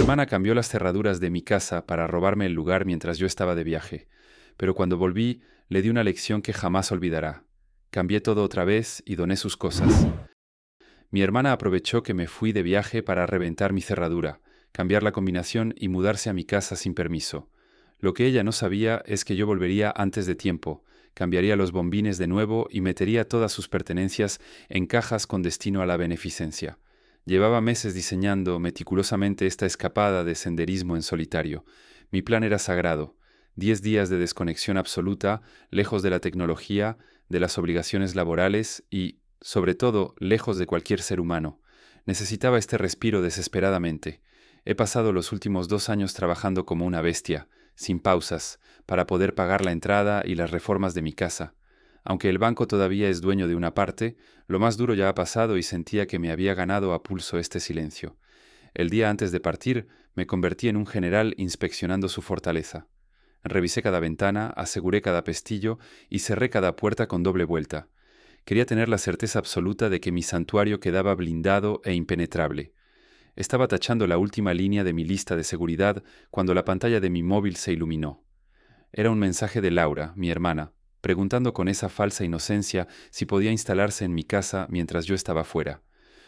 hermana cambió las cerraduras de mi casa para robarme el lugar mientras yo estaba de viaje, pero cuando volví le di una lección que jamás olvidará. Cambié todo otra vez y doné sus cosas. Mi hermana aprovechó que me fui de viaje para reventar mi cerradura, cambiar la combinación y mudarse a mi casa sin permiso. Lo que ella no sabía es que yo volvería antes de tiempo, cambiaría los bombines de nuevo y metería todas sus pertenencias en cajas con destino a la beneficencia. Llevaba meses diseñando meticulosamente esta escapada de senderismo en solitario. Mi plan era sagrado: 10 días de desconexión absoluta, lejos de la tecnología, de las obligaciones laborales y, sobre todo, lejos de cualquier ser humano. Necesitaba este respiro desesperadamente. He pasado los últimos 2 años trabajando como una bestia, sin pausas, para poder pagar la entrada y las reformas de mi casa. Aunque el banco todavía es dueño de una parte, lo más duro ya ha pasado y sentía que me había ganado a pulso este silencio. El día antes de partir, me convertí en un general inspeccionando su fortaleza. Revisé cada ventana, aseguré cada pestillo y cerré cada puerta con doble vuelta. Quería tener la certeza absoluta de que mi santuario quedaba blindado e impenetrable. Estaba tachando la última línea de mi lista de seguridad cuando la pantalla de mi móvil se iluminó. Era un mensaje de Laura, mi hermana, preguntando con esa falsa inocencia si podía instalarse en mi casa mientras yo estaba fuera.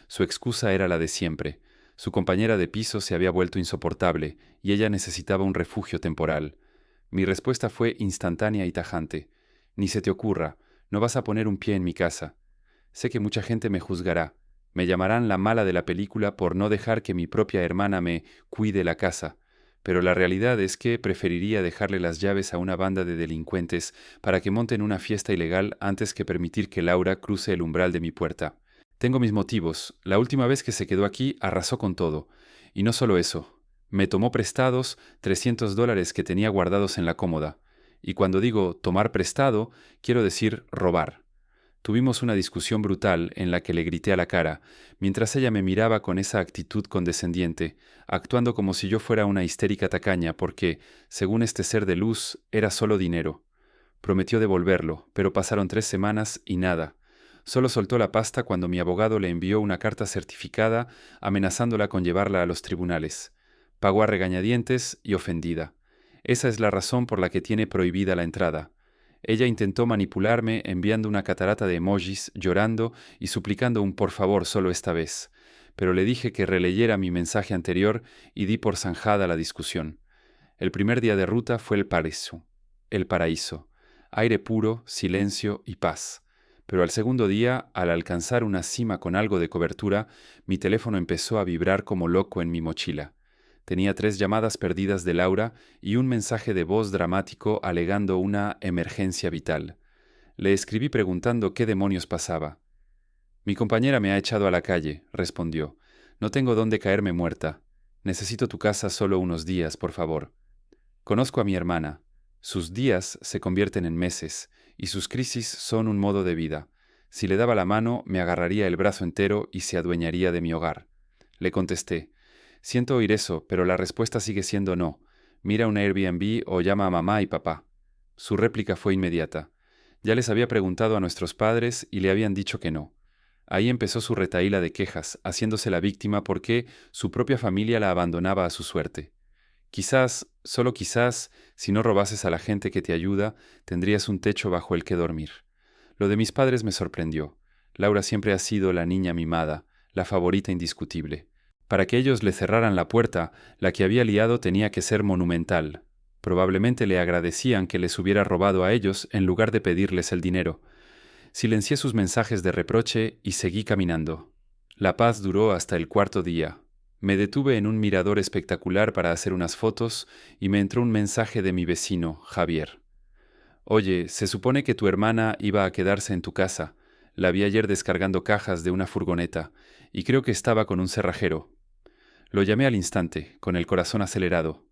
Su excusa era la de siempre. Su compañera de piso se había vuelto insoportable y ella necesitaba un refugio temporal. Mi respuesta fue instantánea y tajante. Ni se te ocurra, no vas a poner un pie en mi casa. Sé que mucha gente me juzgará. Me llamarán la mala de la película por no dejar que mi propia hermana me cuide la casa. Pero la realidad es que preferiría dejarle las llaves a una banda de delincuentes para que monten una fiesta ilegal antes que permitir que Laura cruce el umbral de mi puerta. Tengo mis motivos. La última vez que se quedó aquí arrasó con todo. Y no solo eso. Me tomó prestados $300 que tenía guardados en la cómoda. Y cuando digo tomar prestado, quiero decir robar. Tuvimos una discusión brutal en la que le grité a la cara, mientras ella me miraba con esa actitud condescendiente, actuando como si yo fuera una histérica tacaña porque, según este ser de luz, era solo dinero. Prometió devolverlo, pero pasaron 3 semanas y nada. Solo soltó la pasta cuando mi abogado le envió una carta certificada amenazándola con llevarla a los tribunales. Pagó a regañadientes y ofendida. Esa es la razón por la que tiene prohibida la entrada. Ella intentó manipularme enviando una catarata de emojis, llorando y suplicando un por favor solo esta vez. Pero le dije que releyera mi mensaje anterior y di por zanjada la discusión. El primer día de ruta fue el paraíso. El paraíso. Aire puro, silencio y paz. Pero al segundo día, al alcanzar una cima con algo de cobertura, mi teléfono empezó a vibrar como loco en mi mochila. Tenía 3 llamadas perdidas de Laura y un mensaje de voz dramático alegando una emergencia vital. Le escribí preguntando qué demonios pasaba. Mi compañera me ha echado a la calle, respondió. No tengo dónde caerme muerta. Necesito tu casa solo unos días, por favor. Conozco a mi hermana. Sus días se convierten en meses y sus crisis son un modo de vida. Si le daba la mano, me agarraría el brazo entero y se adueñaría de mi hogar. Le contesté. Siento oír eso, pero la respuesta sigue siendo no. Mira un Airbnb o llama a mamá y papá. Su réplica fue inmediata. Ya les había preguntado a nuestros padres y le habían dicho que no. Ahí empezó su retahíla de quejas, haciéndose la víctima porque su propia familia la abandonaba a su suerte. Quizás, solo quizás, si no robases a la gente que te ayuda, tendrías un techo bajo el que dormir. Lo de mis padres me sorprendió. Laura siempre ha sido la niña mimada, la favorita indiscutible. Para que ellos le cerraran la puerta, la que había liado tenía que ser monumental. Probablemente le agradecían que les hubiera robado a ellos en lugar de pedirles el dinero. Silencié sus mensajes de reproche y seguí caminando. La paz duró hasta el 4.º día. Me detuve en un mirador espectacular para hacer unas fotos y me entró un mensaje de mi vecino, Javier. Oye, se supone que tu hermana iba a quedarse en tu casa. La vi ayer descargando cajas de una furgoneta y creo que estaba con un cerrajero. Lo llamé al instante, con el corazón acelerado.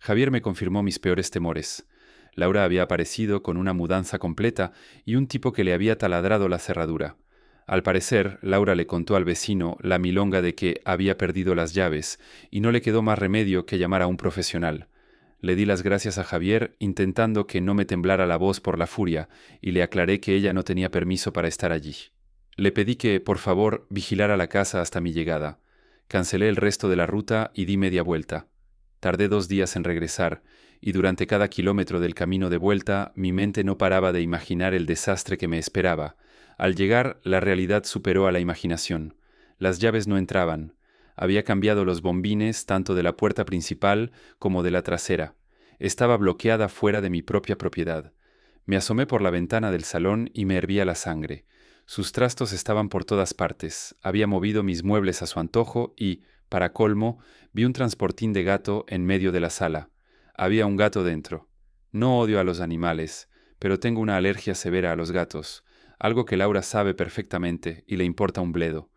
Javier me confirmó mis peores temores. Laura había aparecido con una mudanza completa y un tipo que le había taladrado la cerradura. Al parecer, Laura le contó al vecino la milonga de que había perdido las llaves y no le quedó más remedio que llamar a un profesional. Le di las gracias a Javier, intentando que no me temblara la voz por la furia, y le aclaré que ella no tenía permiso para estar allí. Le pedí que, por favor, vigilara la casa hasta mi llegada. Cancelé el resto de la ruta y di media vuelta. Tardé 2 días en regresar, y durante cada kilómetro del camino de vuelta mi mente no paraba de imaginar el desastre que me esperaba. Al llegar, la realidad superó a la imaginación. Las llaves no entraban. Había cambiado los bombines tanto de la puerta principal como de la trasera. Estaba bloqueada fuera de mi propia propiedad. Me asomé por la ventana del salón y me hervía la sangre. Sus trastos estaban por todas partes. Había movido mis muebles a su antojo y, para colmo, vi un transportín de gato en medio de la sala. Había un gato dentro. No odio a los animales, pero tengo una alergia severa a los gatos, algo que Laura sabe perfectamente y le importa un bledo.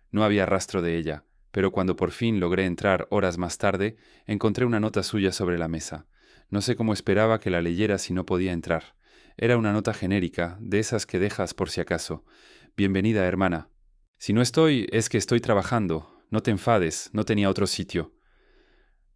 No había rastro de ella, pero cuando por fin logré entrar horas más tarde, encontré una nota suya sobre la mesa. No sé cómo esperaba que la leyera si no podía entrar. Era una nota genérica, de esas que dejas por si acaso. Bienvenida, hermana. Si no estoy, es que estoy trabajando. No te enfades, no tenía otro sitio.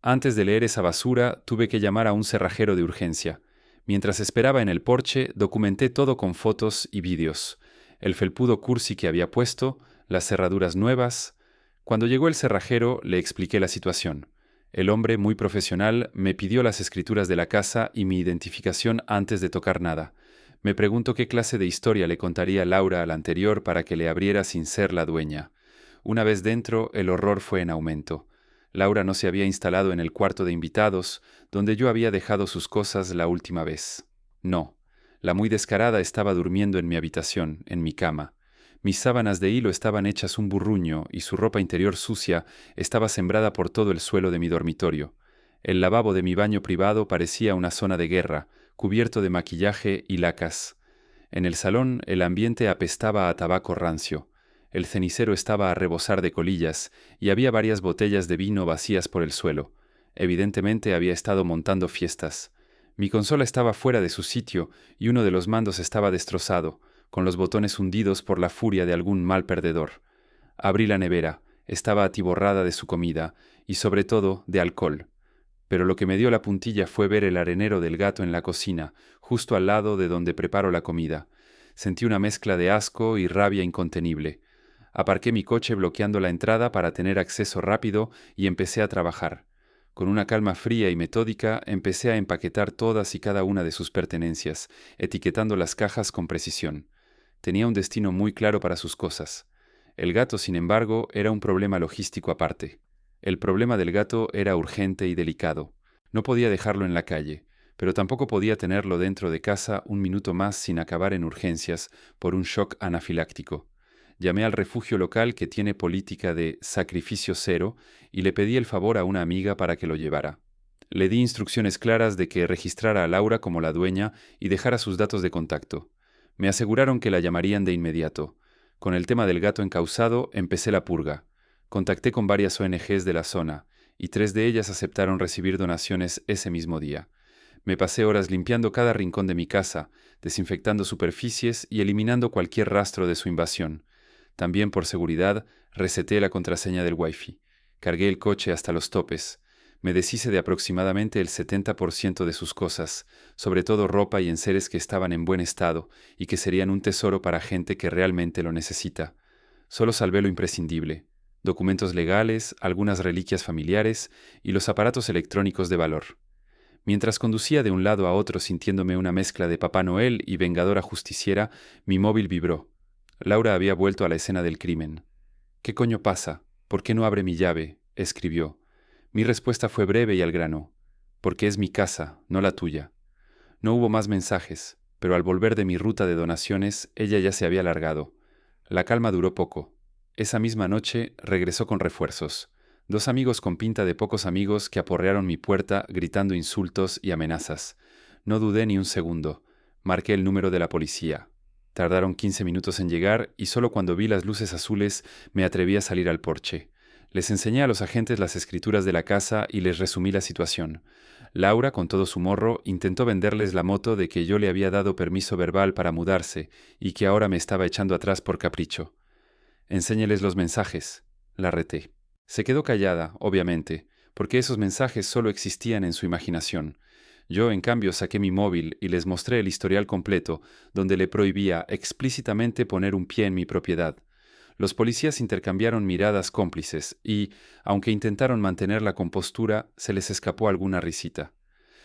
Antes de leer esa basura, tuve que llamar a un cerrajero de urgencia. Mientras esperaba en el porche, documenté todo con fotos y vídeos. El felpudo cursi que había puesto, las cerraduras nuevas. Cuando llegó el cerrajero, le expliqué la situación. El hombre, muy profesional, me pidió las escrituras de la casa y mi identificación antes de tocar nada. Me pregunto qué clase de historia le contaría Laura al anterior para que le abriera sin ser la dueña. Una vez dentro, el horror fue en aumento. Laura no se había instalado en el cuarto de invitados, donde yo había dejado sus cosas la última vez. No, la muy descarada estaba durmiendo en mi habitación, en mi cama. Mis sábanas de hilo estaban hechas un burruño y su ropa interior sucia estaba sembrada por todo el suelo de mi dormitorio. El lavabo de mi baño privado parecía una zona de guerra, cubierto de maquillaje y lacas. En el salón el ambiente apestaba a tabaco rancio. El cenicero estaba a rebosar de colillas y había varias botellas de vino vacías por el suelo. Evidentemente había estado montando fiestas. Mi consola estaba fuera de su sitio y uno de los mandos estaba destrozado, con los botones hundidos por la furia de algún mal perdedor. Abrí la nevera, estaba atiborrada de su comida y sobre todo de alcohol. Pero lo que me dio la puntilla fue ver el arenero del gato en la cocina, justo al lado de donde preparo la comida. Sentí una mezcla de asco y rabia incontenible. Aparqué mi coche bloqueando la entrada para tener acceso rápido y empecé a trabajar. Con una calma fría y metódica empecé a empaquetar todas y cada una de sus pertenencias, etiquetando las cajas con precisión. Tenía un destino muy claro para sus cosas. El gato, sin embargo, era un problema logístico aparte. El problema del gato era urgente y delicado. No podía dejarlo en la calle, pero tampoco podía tenerlo dentro de casa un minuto más sin acabar en urgencias por un shock anafiláctico. Llamé al refugio local que tiene política de sacrificio cero y le pedí el favor a una amiga para que lo llevara. Le di instrucciones claras de que registrara a Laura como la dueña y dejara sus datos de contacto. Me aseguraron que la llamarían de inmediato. Con el tema del gato encausado, empecé la purga. Contacté con varias ONGs de la zona, y 3 de ellas aceptaron recibir donaciones ese mismo día. Me pasé horas limpiando cada rincón de mi casa, desinfectando superficies y eliminando cualquier rastro de su invasión. También, por seguridad, reseté la contraseña del Wi-Fi. Cargué el coche hasta los topes. Me deshice de aproximadamente el 70% de sus cosas, sobre todo ropa y enseres que estaban en buen estado y que serían un tesoro para gente que realmente lo necesita. Solo salvé lo imprescindible: documentos legales, algunas reliquias familiares y los aparatos electrónicos de valor. Mientras conducía de un lado a otro sintiéndome una mezcla de Papá Noel y vengadora justiciera, mi móvil vibró. Laura había vuelto a la escena del crimen. «¿Qué coño pasa? ¿Por qué no abre mi llave?», escribió. Mi respuesta fue breve y al grano: «Porque es mi casa, no la tuya». No hubo más mensajes, pero al volver de mi ruta de donaciones, ella ya se había largado. La calma duró poco. Esa misma noche regresó con refuerzos. 2 amigos con pinta de pocos amigos que aporrearon mi puerta gritando insultos y amenazas. No dudé ni un segundo. Marqué el número de la policía. Tardaron 15 minutos en llegar y solo cuando vi las luces azules me atreví a salir al porche. Les enseñé a los agentes las escrituras de la casa y les resumí la situación. Laura, con todo su morro, intentó venderles la moto de que yo le había dado permiso verbal para mudarse y que ahora me estaba echando atrás por capricho. «Enséñeles los mensajes», la reté. Se quedó callada, obviamente, porque esos mensajes solo existían en su imaginación. Yo, en cambio, saqué mi móvil y les mostré el historial completo, donde le prohibía explícitamente poner un pie en mi propiedad. Los policías intercambiaron miradas cómplices y, aunque intentaron mantener la compostura, se les escapó alguna risita.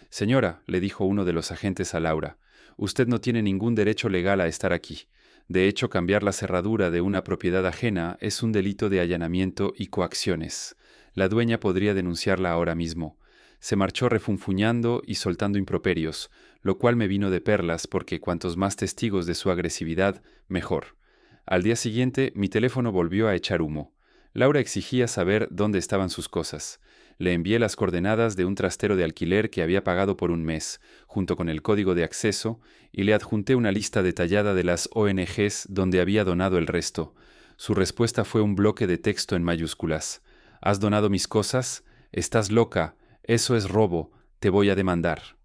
«Señora», le dijo uno de los agentes a Laura, «usted no tiene ningún derecho legal a estar aquí. De hecho, cambiar la cerradura de una propiedad ajena es un delito de allanamiento y coacciones. La dueña podría denunciarla ahora mismo». Se marchó refunfuñando y soltando improperios, lo cual me vino de perlas porque cuantos más testigos de su agresividad, mejor. Al día siguiente, mi teléfono volvió a echar humo. Laura exigía saber dónde estaban sus cosas. Le envié las coordenadas de un trastero de alquiler que había pagado por un mes, junto con el código de acceso, y le adjunté una lista detallada de las ONGs donde había donado el resto. Su respuesta fue un bloque de texto en mayúsculas. «¿Has donado mis cosas? Estás loca. Eso es robo. Te voy a demandar».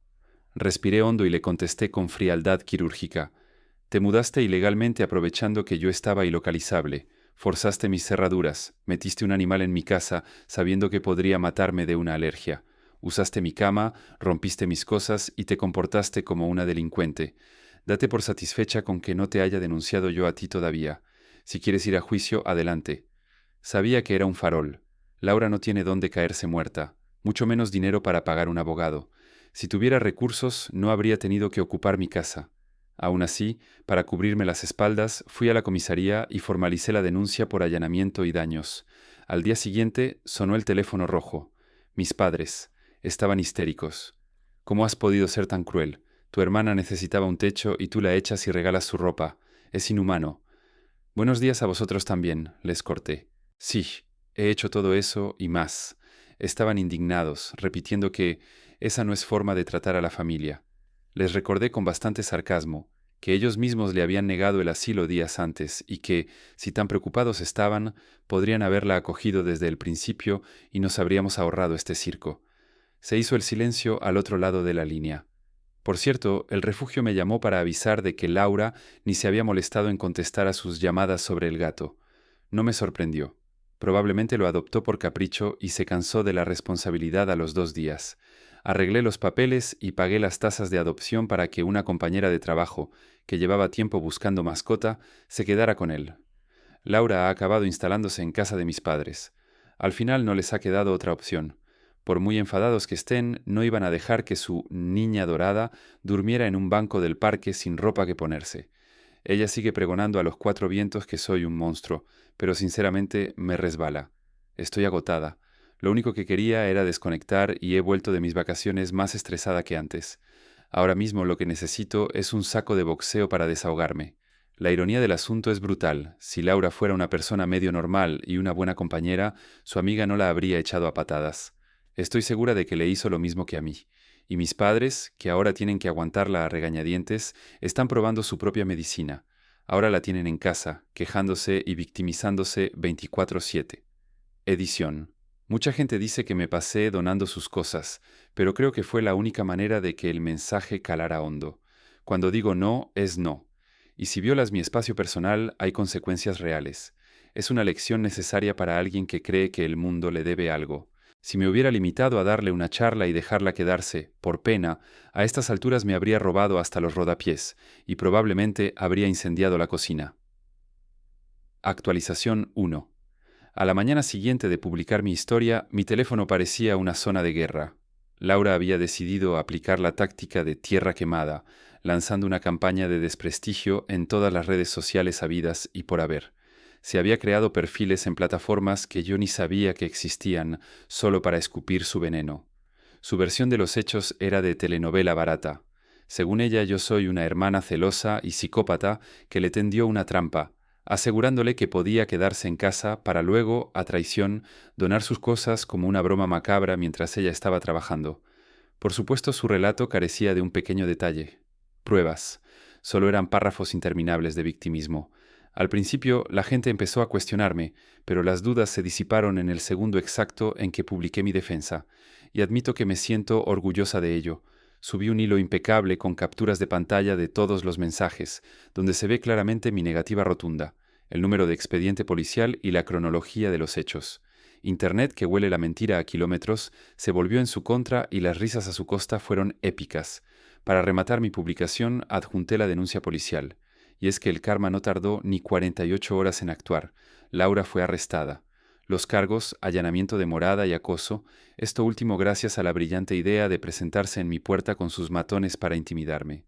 Respiré hondo y le contesté con frialdad quirúrgica. «Te mudaste ilegalmente aprovechando que yo estaba ilocalizable. Forzaste mis cerraduras, metiste un animal en mi casa sabiendo que podría matarme de una alergia. Usaste mi cama, rompiste mis cosas y te comportaste como una delincuente. Date por satisfecha con que no te haya denunciado yo a ti todavía. Si quieres ir a juicio, adelante». Sabía que era un farol. Laura no tiene dónde caerse muerta, mucho menos dinero para pagar un abogado. Si tuviera recursos, no habría tenido que ocupar mi casa. Aún así, para cubrirme las espaldas, fui a la comisaría y formalicé la denuncia por allanamiento y daños. Al día siguiente sonó el teléfono rojo. Mis padres. Estaban histéricos. «¿Cómo has podido ser tan cruel? Tu hermana necesitaba un techo y tú la echas y regalas su ropa. Es inhumano». «Buenos días a vosotros también», les corté. «Sí, he hecho todo eso y más». Estaban indignados, repitiendo que esa no es forma de tratar a la familia. Les recordé con bastante sarcasmo que ellos mismos le habían negado el asilo días antes y que, si tan preocupados estaban, podrían haberla acogido desde el principio y nos habríamos ahorrado este circo. Se hizo el silencio al otro lado de la línea. Por cierto, el refugio me llamó para avisar de que Laura ni se había molestado en contestar a sus llamadas sobre el gato. No me sorprendió. Probablemente lo adoptó por capricho y se cansó de la responsabilidad a los 2 días. Arreglé los papeles y pagué las tasas de adopción para que una compañera de trabajo, que llevaba tiempo buscando mascota, se quedara con él. Laura ha acabado instalándose en casa de mis padres. Al final no les ha quedado otra opción. Por muy enfadados que estén, no iban a dejar que su niña dorada durmiera en un banco del parque sin ropa que ponerse. Ella sigue pregonando a los 4 vientos que soy un monstruo, pero sinceramente me resbala. Estoy agotada. Lo único que quería era desconectar y he vuelto de mis vacaciones más estresada que antes. Ahora mismo lo que necesito es un saco de boxeo para desahogarme. La ironía del asunto es brutal. Si Laura fuera una persona medio normal y una buena compañera, su amiga no la habría echado a patadas. Estoy segura de que le hizo lo mismo que a mí. Y mis padres, que ahora tienen que aguantarla a regañadientes, están probando su propia medicina. Ahora la tienen en casa, quejándose y victimizándose 24/7. Edición. Mucha gente dice que me pasé donando sus cosas, pero creo que fue la única manera de que el mensaje calara hondo. Cuando digo no, es no. Y si violas mi espacio personal, hay consecuencias reales. Es una lección necesaria para alguien que cree que el mundo le debe algo. Si me hubiera limitado a darle una charla y dejarla quedarse, por pena, a estas alturas me habría robado hasta los rodapiés y probablemente habría incendiado la cocina. Actualización 1. A la mañana siguiente de publicar mi historia, mi teléfono parecía una zona de guerra. Laura había decidido aplicar la táctica de tierra quemada, lanzando una campaña de desprestigio en todas las redes sociales habidas y por haber. Se había creado perfiles en plataformas que yo ni sabía que existían, solo para escupir su veneno. Su versión de los hechos era de telenovela barata. Según ella, yo soy una hermana celosa y psicópata que le tendió una trampa, asegurándole que podía quedarse en casa para luego, a traición, donar sus cosas como una broma macabra mientras ella estaba trabajando. Por supuesto, su relato carecía de un pequeño detalle. Pruebas. Solo eran párrafos interminables de victimismo. Al principio, la gente empezó a cuestionarme, pero las dudas se disiparon en el segundo exacto en que publiqué mi defensa, y admito que me siento orgullosa de ello. Subí un hilo impecable con capturas de pantalla de todos los mensajes, donde se ve claramente mi negativa rotunda, el número de expediente policial y la cronología de los hechos. Internet, que huele la mentira a kilómetros, se volvió en su contra y las risas a su costa fueron épicas. Para rematar mi publicación, adjunté la denuncia policial. y es que el karma no tardó ni 48 horas en actuar. Laura fue arrestada. Los cargos, allanamiento de morada y acoso, esto último gracias a la brillante idea de presentarse en mi puerta con sus matones para intimidarme.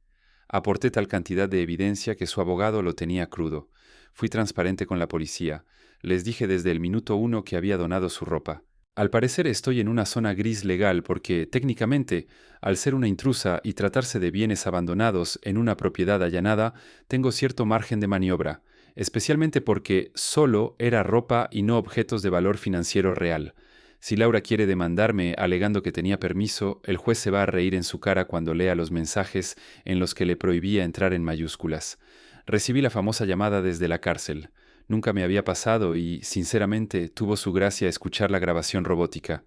Aporté tal cantidad de evidencia que su abogado lo tenía crudo. Fui transparente con la policía. Les dije desde el minuto 1 que había donado su ropa. Al parecer estoy en una zona gris legal porque, técnicamente, al ser una intrusa y tratarse de bienes abandonados en una propiedad allanada, tengo cierto margen de maniobra, especialmente porque solo era ropa y no objetos de valor financiero real. Si Laura quiere demandarme alegando que tenía permiso, el juez se va a reír en su cara cuando lea los mensajes en los que le prohibía entrar en mayúsculas. Recibí la famosa llamada desde la cárcel. Nunca me había pasado y, sinceramente, tuvo su gracia escuchar la grabación robótica.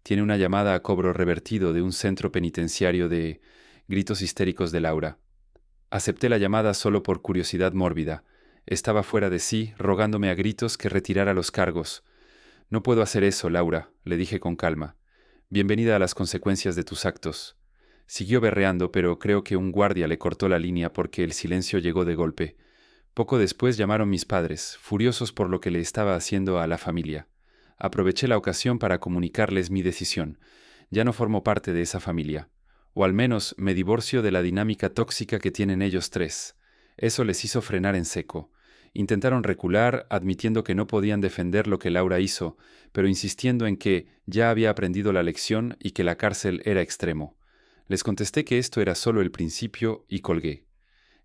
Tiene una llamada a cobro revertido de un centro penitenciario de gritos histéricos de Laura. Acepté la llamada solo por curiosidad mórbida. Estaba fuera de sí, rogándome a gritos que retirara los cargos. No puedo hacer eso, Laura, le dije con calma. Bienvenida a las consecuencias de tus actos. Siguió berreando, pero creo que un guardia le cortó la línea porque el silencio llegó de golpe. Poco después llamaron mis padres, furiosos por lo que le estaba haciendo a la familia. Aproveché la ocasión para comunicarles mi decisión. Ya no formo parte de esa familia. O al menos me divorcio de la dinámica tóxica que tienen ellos tres. Eso les hizo frenar en seco. Intentaron recular, admitiendo que no podían defender lo que Laura hizo, pero insistiendo en que ya había aprendido la lección y que la cárcel era extremo. Les contesté que esto era solo el principio y colgué.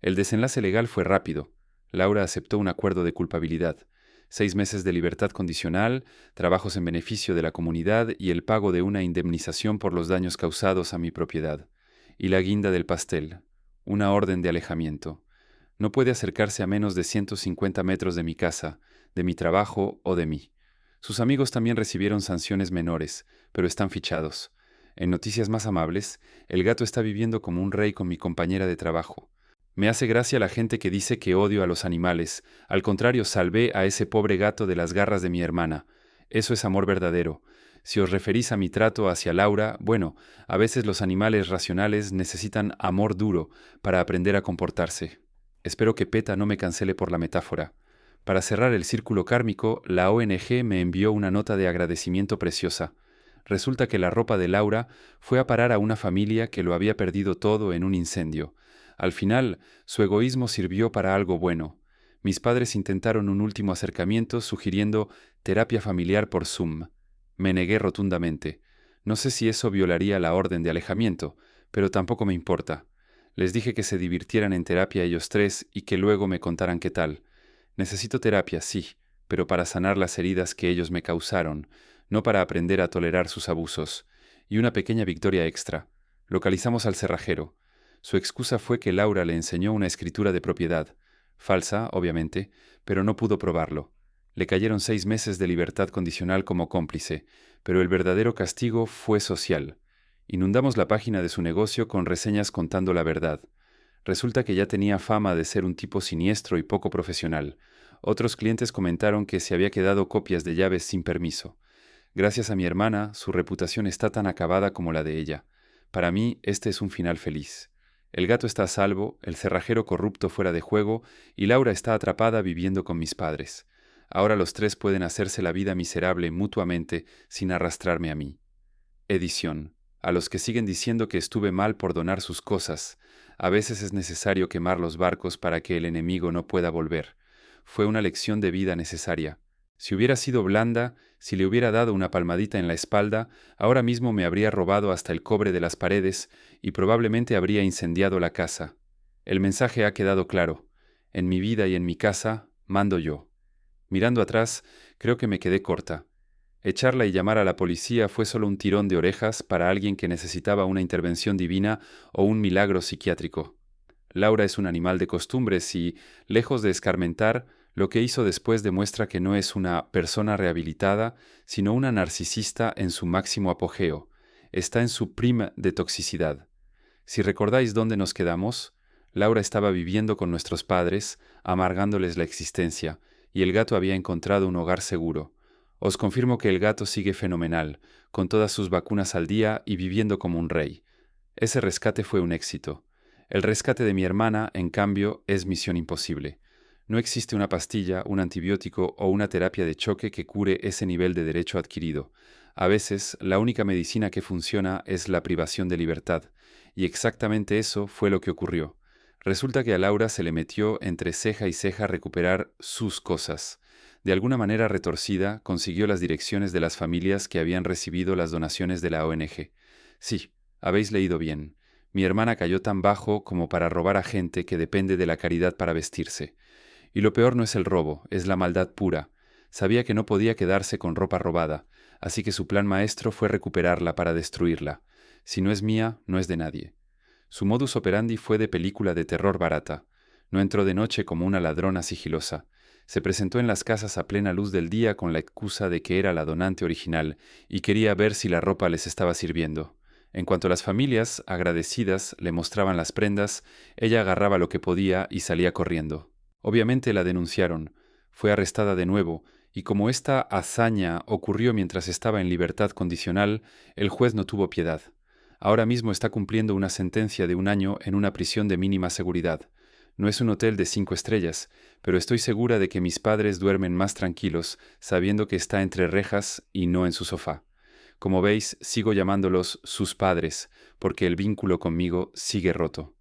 El desenlace legal fue rápido. Laura aceptó un acuerdo de culpabilidad, 6 meses de libertad condicional, trabajos en beneficio de la comunidad y el pago de una indemnización por los daños causados a mi propiedad. Y la guinda del pastel, una orden de alejamiento. No puede acercarse a menos de 150 metros de mi casa, de mi trabajo o de mí. Sus amigos también recibieron sanciones menores, pero están fichados. En noticias más amables, el gato está viviendo como un rey con mi compañera de trabajo. Me hace gracia la gente que dice que odio a los animales. Al contrario, salvé a ese pobre gato de las garras de mi hermana. Eso es amor verdadero. Si os referís a mi trato hacia Laura, bueno, a veces los animales racionales necesitan amor duro para aprender a comportarse. Espero que PETA no me cancele por la metáfora. Para cerrar el círculo kármico, la ONG me envió una nota de agradecimiento preciosa. Resulta que la ropa de Laura fue a parar a una familia que lo había perdido todo en un incendio. Al final, su egoísmo sirvió para algo bueno. Mis padres intentaron un último acercamiento sugiriendo terapia familiar por Zoom. Me negué rotundamente. No sé si eso violaría la orden de alejamiento, pero tampoco me importa. Les dije que se divirtieran en terapia ellos tres y que luego me contaran qué tal. Necesito terapia, sí, pero para sanar las heridas que ellos me causaron, no para aprender a tolerar sus abusos. Y una pequeña victoria extra. Localizamos al cerrajero. Su excusa fue que Laura le enseñó una escritura de propiedad. Falsa, obviamente, pero no pudo probarlo. Le cayeron 6 meses de libertad condicional como cómplice, pero el verdadero castigo fue social. Inundamos la página de su negocio con reseñas contando la verdad. Resulta que ya tenía fama de ser un tipo siniestro y poco profesional. Otros clientes comentaron que se había quedado copias de llaves sin permiso. Gracias a mi hermana, su reputación está tan acabada como la de ella. Para mí, este es un final feliz. El gato está a salvo, el cerrajero corrupto fuera de juego y Laura está atrapada viviendo con mis padres. Ahora los tres pueden hacerse la vida miserable mutuamente sin arrastrarme a mí. Edición. A los que siguen diciendo que estuve mal por donar sus cosas, a veces es necesario quemar los barcos para que el enemigo no pueda volver. Fue una lección de vida necesaria. Si hubiera sido blanda, si le hubiera dado una palmadita en la espalda, ahora mismo me habría robado hasta el cobre de las paredes y probablemente habría incendiado la casa. El mensaje ha quedado claro. En mi vida y en mi casa, mando yo. Mirando atrás, creo que me quedé corta. Echarla y llamar a la policía fue solo un tirón de orejas para alguien que necesitaba una intervención divina o un milagro psiquiátrico. Laura es un animal de costumbres y, lejos de escarmentar, lo que hizo después demuestra que no es una persona rehabilitada, sino una narcisista en su máximo apogeo. Está en su prima de toxicidad. Si recordáis dónde nos quedamos, Laura estaba viviendo con nuestros padres, amargándoles la existencia, y el gato había encontrado un hogar seguro. Os confirmo que el gato sigue fenomenal, con todas sus vacunas al día y viviendo como un rey. Ese rescate fue un éxito. El rescate de mi hermana, en cambio, es misión imposible. No existe una pastilla, un antibiótico o una terapia de choque que cure ese nivel de derecho adquirido. A veces, la única medicina que funciona es la privación de libertad, y exactamente eso fue lo que ocurrió. Resulta que a Laura se le metió entre ceja y ceja recuperar sus cosas. De alguna manera retorcida, consiguió las direcciones de las familias que habían recibido las donaciones de la ONG. Sí, habéis leído bien. Mi hermana cayó tan bajo como para robar a gente que depende de la caridad para vestirse. Y lo peor no es el robo, es la maldad pura. Sabía que no podía quedarse con ropa robada, así que su plan maestro fue recuperarla para destruirla. Si no es mía, no es de nadie. Su modus operandi fue de película de terror barata. No entró de noche como una ladrona sigilosa. Se presentó en las casas a plena luz del día con la excusa de que era la donante original y quería ver si la ropa les estaba sirviendo. En cuanto las familias, agradecidas, le mostraban las prendas, ella agarraba lo que podía y salía corriendo. Obviamente la denunciaron, fue arrestada de nuevo, y como esta hazaña ocurrió mientras estaba en libertad condicional, el juez no tuvo piedad. Ahora mismo está cumpliendo una sentencia de 1 año en una prisión de mínima seguridad. No es un hotel de 5 estrellas, pero estoy segura de que mis padres duermen más tranquilos sabiendo que está entre rejas y no en su sofá. Como veis, sigo llamándolos sus padres, porque el vínculo conmigo sigue roto.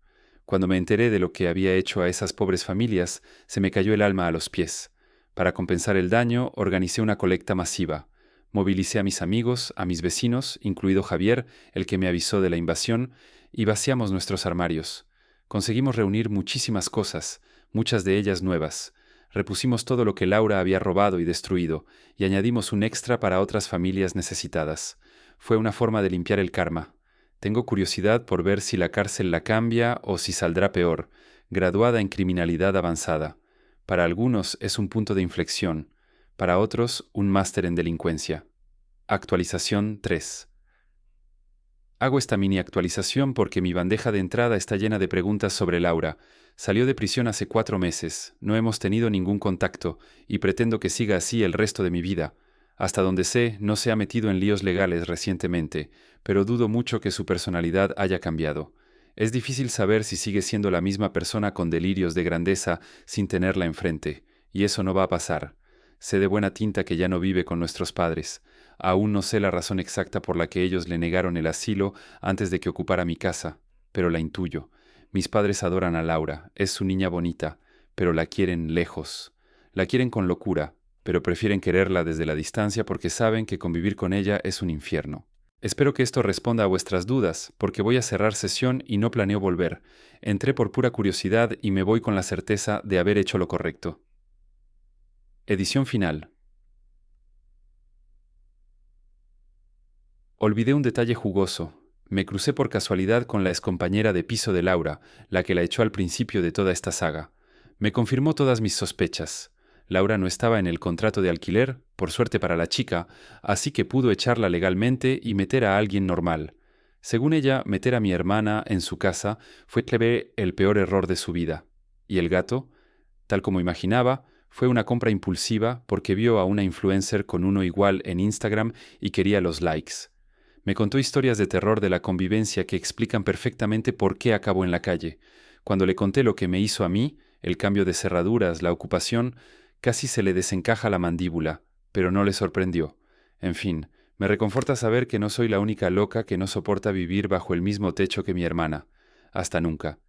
Cuando me enteré de lo que había hecho a esas pobres familias, se me cayó el alma a los pies. Para compensar el daño, organicé una colecta masiva. Movilicé a mis amigos, a mis vecinos, incluido Javier, el que me avisó de la invasión, y vaciamos nuestros armarios. Conseguimos reunir muchísimas cosas, muchas de ellas nuevas. Repusimos todo lo que Laura había robado y destruido, y añadimos un extra para otras familias necesitadas. Fue una forma de limpiar el karma. Tengo curiosidad por ver si la cárcel la cambia o si saldrá peor, graduada en criminalidad avanzada. Para algunos es un punto de inflexión, para otros un máster en delincuencia. Actualización 3. Hago esta mini actualización porque mi bandeja de entrada está llena de preguntas sobre Laura. Salió de prisión hace 4 meses, no hemos tenido ningún contacto y pretendo que siga así el resto de mi vida. Hasta donde sé, no se ha metido en líos legales recientemente, pero dudo mucho que su personalidad haya cambiado. Es difícil saber si sigue siendo la misma persona con delirios de grandeza sin tenerla enfrente, y eso no va a pasar. Sé de buena tinta que ya no vive con nuestros padres. Aún no sé la razón exacta por la que ellos le negaron el asilo antes de que ocupara mi casa, pero la intuyo. Mis padres adoran a Laura, es su niña bonita, pero la quieren lejos. La quieren con locura, pero prefieren quererla desde la distancia porque saben que convivir con ella es un infierno. Espero que esto responda a vuestras dudas, porque voy a cerrar sesión y no planeo volver. Entré por pura curiosidad y me voy con la certeza de haber hecho lo correcto. Edición final. Olvidé un detalle jugoso. Me crucé por casualidad con la excompañera de piso de Laura, la que la echó al principio de toda esta saga. Me confirmó todas mis sospechas. Laura no estaba en el contrato de alquiler, por suerte para la chica, así que pudo echarla legalmente y meter a alguien normal. Según ella, meter a mi hermana en su casa fue el peor error de su vida. ¿Y el gato? Tal como imaginaba, fue una compra impulsiva porque vio a una influencer con uno igual en Instagram y quería los likes. Me contó historias de terror de la convivencia que explican perfectamente por qué acabó en la calle. Cuando le conté lo que me hizo a mí, el cambio de cerraduras, la ocupación, casi se le desencaja la mandíbula, pero no le sorprendió. En fin, me reconforta saber que no soy la única loca que no soporta vivir bajo el mismo techo que mi hermana. Hasta nunca.